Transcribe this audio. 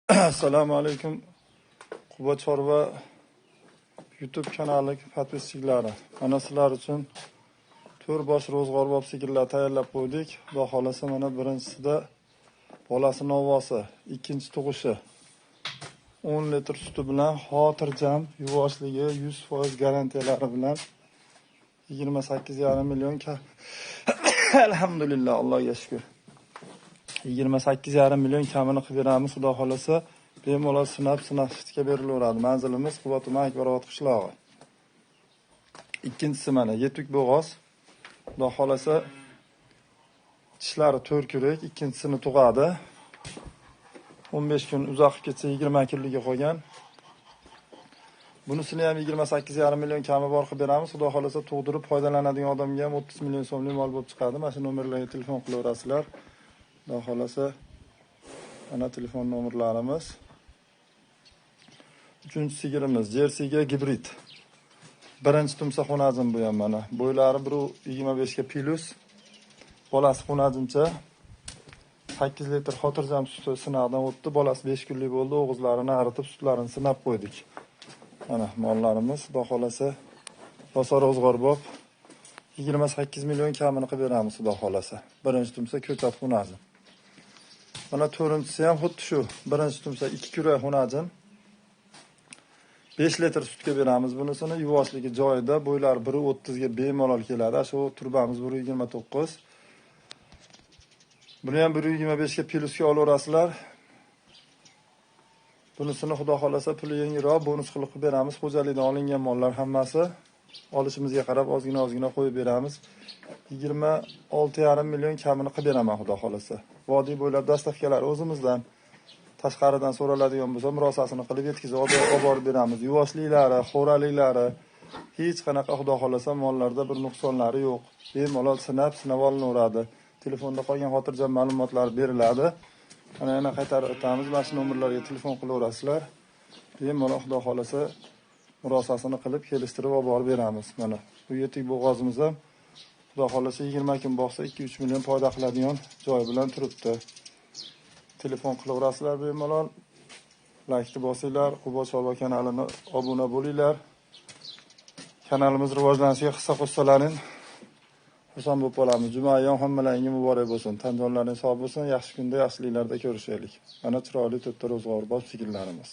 Assalomu alaykum. Quba Chorva YouTube kanali podpischiklari. Mana sizlar uchun to'rbosh ro'zg'orbop sigirlar tayyorlab qo'ydik. Xudo xolasa mana birinchisida bolasi novosi, ikkinchi tug'ishi 10 litr suti bilan xotirjam, yuvoshligi 100% garantiyalari bilan 28,5 million Alhamdulillah, Allohga shukr. 28,5 million kamini qilib beramiz. Xudo xolasa bemalol sinab sutga berilaveradi. Manzilimiz Quva tuman Akbarobod qishlog'i. Ikkinchisi mana yetuk bo'g'oz. Xudo xolasa tishlari 4 kurak, ikkinchisini tug'adi. 15 kun uzoqib ketsa 20 kunligiga qolgan. Bunisini ham 28,5 million kami bor qilib beramiz. Xudo xolasa tug'dirib foydalanadigan odamga ham 30 million so'mlik mol bo'lib chiqadi. Mana shu nomerlarga telefon qilaverasizlar. Xudo xolasa mana telefon nomerlarimiz. Uchinchi sigirimiz Jersiga gibrid. Birinchi tumsa xunajim bu ham mana. Bo'ylari 1.25 ga plus. Bolasi xunajimcha 8 litr xotirjam suti sinovdan o'tdi. Bolasi 5 kunlik bo'ldi. O'g'izlarini aritib, sutlarini sinab qo'ydik. Mana mollarimiz Xudo xolasa rosa ro'zg'orbop 28 million kamini qilib beramiz Xudo xolasa. Birinchi tumsa ko'chab xunajim. Mana to'rtinchisi ham xuddi shu. Birinchi tumsa 2 kura xunajim. 5 litr sutga beramiz bunisini. Yuvoshligi joyida, bo'ylari 1.30 ga bemalol keladi. Shu turbamiz 1.29. Buni ham 1.25 ga plusga olaverasizlar. Bunisini Xudo xolasa puli yengilroq bonus qilib beramiz. Xo'jalikdan olingan mollar hammasi olishimizga qarab ozgina qo'yib beramiz. 26,5 million kamini qilib beraman Xudo xolasa. Vodiy bo'ylab dastavkalar o'zimizdan. Tashqaridan so'raladigan bo'lsa, murosasini qilib yetkazib olib borib beramiz. Yuvoshliklari, xo'raliklari hech qanaqa Xudo xolasa mollarda bir nuqsonlari yo'q. Bemalol sinab olinaveradi. Telefonda qolgan xotirjam ma'lumotlar beriladi. Mana yana qaytarib o'tamiz. Mana shu nomerlarga telefon qilaverasizlar. Bemalol Xudo xolasa murosasini qilib kelishtirib olib borib beramiz. Mana bu yetik bo'g'ozimiz ham Xudo xolasa 20 kun boqsa 2-3 million foyda qiladigan joy bilan turibdi. Telefon qilaverasizlar bemalol. Like bosinglar, Quba Chorva kanalini obuna bo'linglar. Kanalimiz rivojlanishiga hissa qo'shsalaring. Xursand bo'lib qolamiz. Jumayyon hammalaringga muborak bo'lsin. Tan jonlaringiz sog' bo'lsin. Yaxshi kunda, yaxshiliklarda ko'rishaylik. Mana chiroyli to'rtta ro'zg'orbop sigirlarimiz.